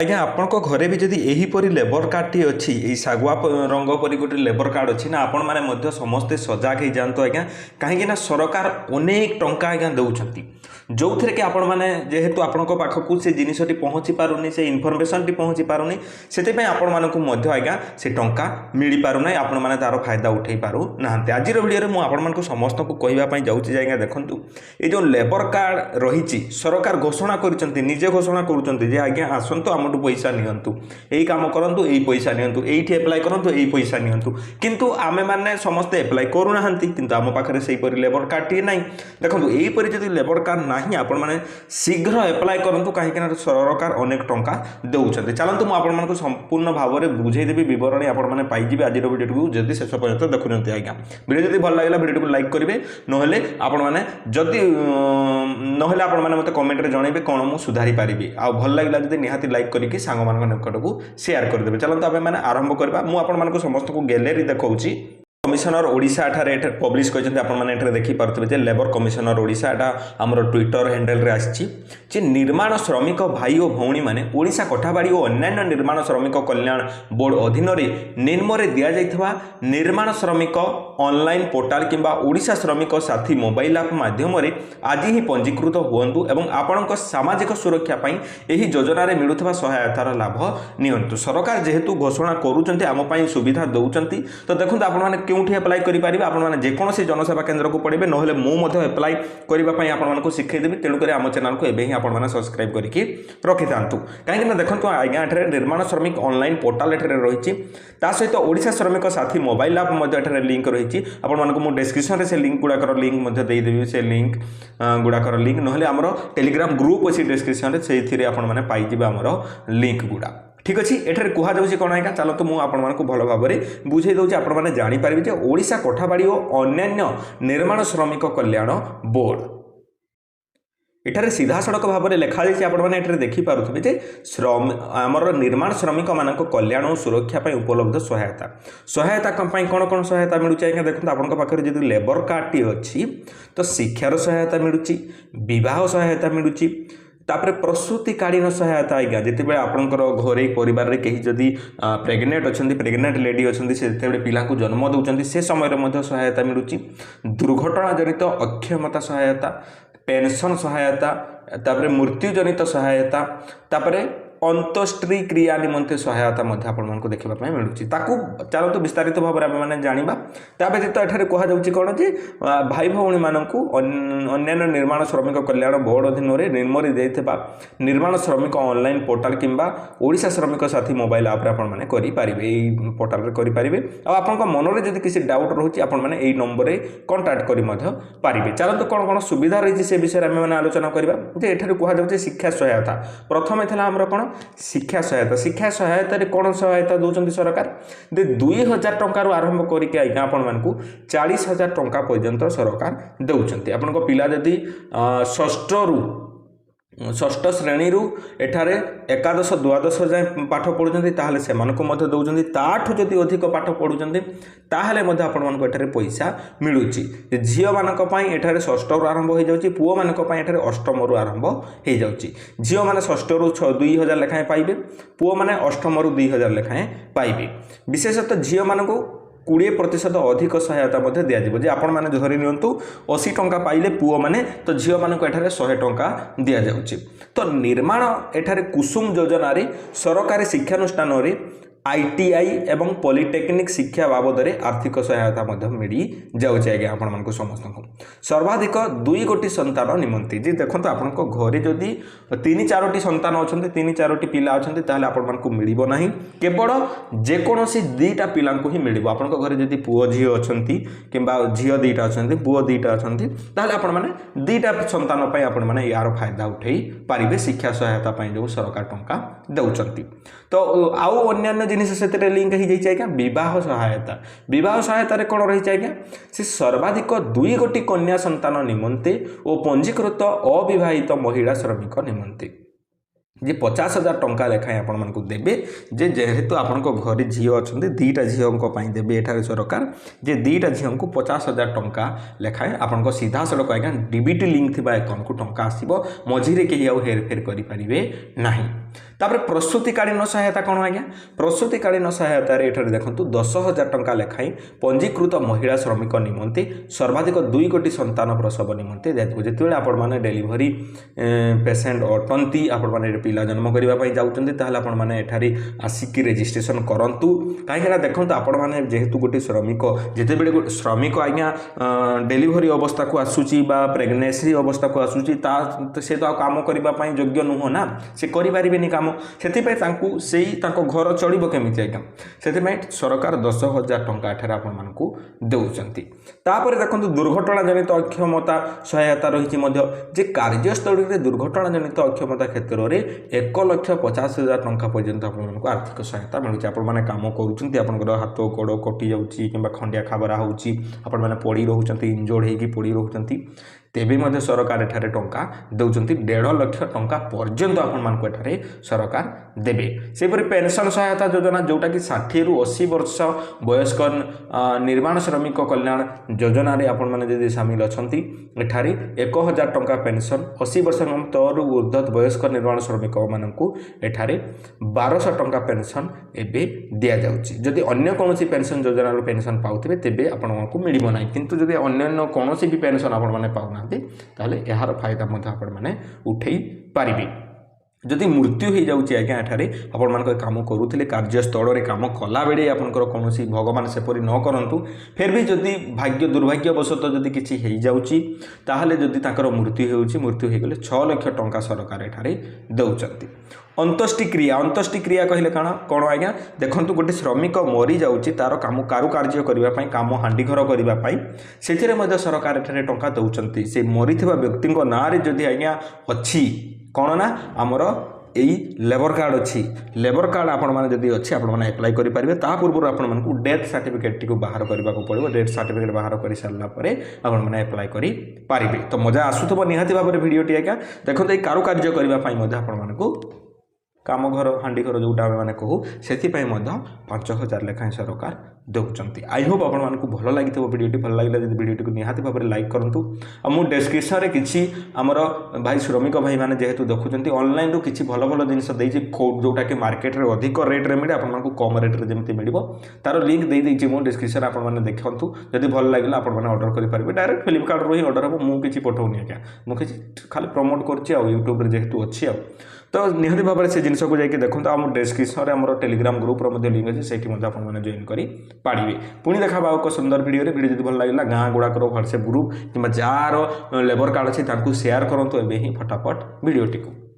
आज्ञा आपण घरे भी जदि यहीपरि लेबर कार्डटी अच्छी यही शागुआ रंग परी गोटे लेबर कार्ड अच्छी ना आपण मैंने समस्ते सजग हो जातु आज्ञा कहीं सरकार अनेक टंका आज्ञा दौरान जो थे कि आपण मैंने जेहेतु आपण पाखक से जिनसटी पहुँची पारुनी से इनफर्मेशन टी पहुँची पारुनी से आपण मानक आज्ञा से टंका मिल पारना आपण मैंने तार फायदा उठे पारु ना आज भिडियो में मुझे समस्त को कहवाई जाऊँगी आज्ञा देखूँ ये जो लेबर कार्ड रही सरकार घोषणा करजे घोषणा कर आज्ञा आसतु आम पैसा नियंतु यही काम करूँ यही पैसा नियंतु ये एप्लाय करूँ यही पैसा नियंतु किंतु आमे माने समस्ते एप्लाय करूना किंतु आम पाखे से लेबर कार्ड टी ना देखो यहीपरि जब लेबर कार्ड ना आपण मैंने शीघ्र एप्लाय करूँ कहीं सरकार अनेक टंका दौरान चलते मुझे संपूर्ण भाव में बुझेदेवी बरणी आपने पाइबे आज वीडियो को जब शेष पर्यटन देखुं आज्ञा वीडियो जब भल लगे वीडियो को लाइक करेंगे ना आपण मैंने जदि ना आपण मैंने मत कमेंट में जनइबे कौन मुझे सुधारी पारि आ भल लगे जब निहाती लाइक करके सांग मान निकट को शेयर करदे चलते आम मैंने आरंभ करवा मुझे समस्त को गैलेरी देखा कमिशनर ओडिशा एठारे पब्लिश करते आपने देखिपे लेबर कमिशनर ओडिशा एटा आमर ट्विटर हैंडल रे आसी निर्माण श्रमिक भाई और भौणी मैंने ओडिशा कोठाबाड़ी और अन्य निर्माण श्रमिक कल्याण बोर्ड अधीन निम्न दि जाइथवा निर्माण श्रमिक ऑनलाइन पोर्टाल किंबा ओडिशा श्रमिक साथी मोबाइल ऐप माध्यम आज ही पंजीकृत हुंतु एवं आपण सामाजिक सुरक्षा यही योजना रे मिलुथवा सहायतार लाभ नियंतु सरकार जेहेतु घोषणा करूछन्ते आम पई सुविधा दउछन्ती तो देखंतु आपण माने क्योंठी एप्लाय करि पारिबे आपण माने जेकोनोसी जनसेवा केंद्र को पड़े नहले मु मध्य एप्लाय करबा पई आपण मानको सिखैदेबी तेणु करी आम चैनल को एबे ही आपण माने सब्सक्राइब करके रखि थांतु काहे कि देखंतु आज्ञा एठारे निर्माण श्रमिक ऑनलाइन पोर्टल एठारे रहिछि ता सहित ओडिशा श्रमिक साथी मोबाइल ऐप मध्य एठारे लिंक रहिछि आपण मानको मु डिस्क्रिप्शन रे से लिंक गुडाकर लिंक मध्य देई देबी से लिंक गुडाकर लिंक नहले हमरो टेलीग्राम ग्रुप अछि डिस्क्रिप्शन रे सेथिरे आपण माने पाइ जिबे हमरो लिंक गुडा ठीक अच्छे एठारे कह जाऊँगी कौन आज्ञा चलते मुझे भल भाव में बुझे दूसरी आपने जापर ओडिशा कोठाबाड़ी और अन्य निर्माण श्रमिक कल्याण बोर्ड एठारे सीधा सड़क भाव में लिखाई आपने देखिपे आमर निर्माण श्रमिक मान कल्याण और सुरक्षा उपलब्ध सहायता सहायता कौन कौन सहायता मिलूँ आज्ञा देखते आपंक पाखे जब लेबर कार्ड टी अच्छी तो शिक्षार सहायता मिलूँ बह सहायता मिलूँ तापर प्रसूतिकालीन सहायता आज्ञा जिते आपंकर घरे परिवार कहीं जदि प्रेग्नेंट अच्छा प्रेग्नेंट लेडी अच्छा से पिला को जन्म दौरान से समय सहायता मिलूँ दुर्घटना जनित अक्षमता सहायता पेंशन सहायता तापर मृत्यु जनित सहायता तापर अंत्येष्टि क्रिया निमंते सहायता आपको देखा मिलूँ चलते विस्तारित भाव में आम जाना ता व्यतीत एठारे कह जाऊँगी कौन जी भाई भौणी मानक अन्य निर्माण श्रमिक कल्याण बोर्ड अधीन निम्न देता निर्माण श्रमिक ऑनलाइन पोर्टाल किंबा ओडिशा श्रमिक साथी मोबाइल ऐप आपने करेंगे पोर्टाल करेंगे आप मन में जब किसी डाउट रोचे आपने नंबर कंटाक्ट करेंगे चलते कौन कौन सुविधा रही से विषय में आलोचना करवा एठारे कह जाऊँगी शिक्षा सहायता प्रथम था आमर कौन शिक्षा सहायता कौन सहायता दौरान सरकार 2000 टंकार आरंभ करके आज्ञा आपण मानकू 40,000 टंका पर्यंत सरकार दौरान आपण पिला जदि षष्ठ श्रेणी एठारे एकादश द्वादश जाए पाठ पढ़ुं ताहले से दौरान ताठू जदि अधिक पाठ पढ़ुं ताहले आपको पैसा मिलूँ झील मानी एठारे षष्ठ रु आरंभ हो जाए पुओ मानी अष्टम रु आरंभ हो जाए झील मैंने षष्ठ रु 2000 लेखाएं पाइबे पुओ मैंने अष्टम रु 2000 लेखाएं पाइबे विशेषतः झील मानक 20% अधिक सहायता दिज्व आपण मैंने धरी नियंतु 80 टंका पाइले पुओ मैंने तो झील मानक एठारे 100 टंका दि जाउछि तो निर्माण एठारे कुसुम योजना रे सरकारी शिक्षानुष्ठान रे ITI एवं पॉलिटेक्निक शिक्षा बाबद में आर्थिक सहायता मिल जाऊँगी आज्ञा आपण समस्त को सर्वाधिक 2 गोटी संतान निमंती जी देखो आप घरे जदि 3-4 संतान अच्छा 3-4 पिला अच्छा आपको मिल ना केवल जेकोसी 2टा पिला ही मिल आप घरे जदि पुओ झी अच्छा कि झील 2टा अच्छा पुओ 2टा अच्छा आपने 2टा संतान आपने यार फायदा उठे पारे शिक्षा सहायता जो सरकार टंका दौरान तो आउ अन्य जिनिस से लिंक हो जाए आज्ञा बह सहायता कौन रही आज्ञा से सर्वाधिक 2 गोटी कन्या संतान निमंते और पंजीकृत अविवाहित महिला श्रमिक निमंते जे 50,000 टंका लेखाएं आपको देवे जेहेतु आपण घरे झील अच्छा 2टा झील देवे एठारे सरकार जे 2टा झील को 50,000 टंका लेखाएं आपन सीधा सड़क आज्ञा डीबीटी लिंक थी अकाउंट को टंका आसो मझीरे कहीं आउ हेरफेर करें ना। तापर प्रसूतिकालीन सहायता कौन आज्ञा प्रसूतिकालीन सहायत देखो 10,000 टंका लेखाई पंजीकृत महिला श्रमिक निमंते सर्वाधिक 2 कोटी संतान प्रसव निमंते दिखाई जिते आपण मैंने डेलीवरी पेसेंट अटंती आपण मैंने पिला जन्म करने जाऊँच आपने आसिक रेजिस्ट्रेशन करूँ कहीं देखो आपण मैंने जेहेतु गोटे श्रमिक जिते बड़े श्रमिक आज्ञा डेलीवरी अवस्था को आसूची प्रेगनेंसी अवस्था को आसूची से तो काम करने योग्य नुह ना से करें काम से घर चलो केमी आज्ञा से सरकार 10,000 टंका एठार आपण मानकू देउचंती तापर देखो दुर्घटना जनित अक्षमता सहायता रही कार्यस्थल में दुर्घटना जनित अक्षमता क्षेत्र में 1,50,000 टंका पर्यंत आपको आर्थिक सहायता मिलूँ आपने कम कर हाथ गोड़ कटि जाऊँगी कि खंडिया खाबरा होची आपण मैंने पड़ी रोचंती इंजोर्ड होगी पड़ी रोचंती तेबे मध्य सरकार एठारे टंका दौरान 1.5 लाख टंका पर्यंत आपण एठारे सरकार देबे सेपरि पेंशन सहायता योजना जोटा कि 60 रु 80 वर्ष वयस्क निर्माण श्रमिक कल्याण योजना रे आपण माने जदि शामिल अछंती एठारे 1,000 टंका पेंशन 80 वर्ष तलु ऊर्ध्व वयस्क निर्माण श्रमिक मानकू एठारे 1,200 टंका पेंशन एबे दिया जाउची जदि अन्य कोनोसी पेंशन योजना रो पेंशन पाउथिबे तेबे आपनकू मिलिबो नै किंतु जदि अन्य कोनोसी भी पेंशन आपण माने पाउना ताहले यार फायदा आपण मैंने उठे पारि जदि मृत्यु हो जाऊँगी आज्ञा एठारे आपण मान काम करुले कार्यस्थल में कम कला बेले आपंकर कौन भगवान सेपरी न करूँ फिर भी जदि भाग्य दुर्भाग्यवशत जदि किसी हो जाऊँगी ताहले जदि मृत्यु होगले 6 लाख टंका सरकार एठारे दौरान अंत्येष्टिक्रिया कहले कौन आज्ञा देखो गोटे श्रमिक मरी जाऊँगी तार काम कारुकार्य करने कम हांडीघर करने से सरकार एठारे टंका दौरान से मरी व्यक्ति ना जदि आज्ञा अच्छी कौन ना आमर यही लेबर कार्ड अच्छी लेबर कार्ड आपण मैंने जदि अच्छी आपण मैंने अप्लाई करेंगे ता पूर्व आपको डेथ सर्टिफिकेट टी बाहर करने को पड़ो डेथ सर्टिफिकेट बाहर कर सारापर आपण मैंने अप्लाई करेंगे तो मजा आसूब निहाती भाव में भिडटी आज्ञा देखो ये कारुकार्य करने आपको काम घर हांडी घर जोटा मैंने कहूँ से 5,000 लेखाएं सरकार दौरान आई होप आपको भल लगी भिडियोटी भल लगे जब भिडियोटी को निहाती भाव में लाइक करूँ और मुझे डिस्क्रिप्शन में किसी आमर भाई श्रमिक भाई मैंने जेहेतु देखुं ऑनलाइन रू किसी भल भल जिन जोटा कि मार्केट में अधिक रेट्रे मिले आपको कम रेट्रे जमी मिल तार लिंक दे देती मुझे डिस्क्रिप्शन आपने देखूँ जब भल लगे आपने ऑर्डर करेंगे डायरेक्ट फ्लिपकार्ट रू ही ऑर्डर हम मुझे पठाऊनी आज्ञा मुझे खाली प्रमोट करूँ जेहेतु अच्छी तो निहती भाव में से जिनस को जाकि देखो आम डिस्क्रिप्शन में आम टेलीग्राम ग्रुप लिंक अच्छे से आपने जॉइन कर पारे पुणी देखा एक सुंदर वीडियो जब भल लगे गाँ गुड़ाकर व्हाट्सएप ग्रुप कि जार लेबर कार्ड अच्छी शेयर करूँ एवं ही फटाफट वीडियोटी को।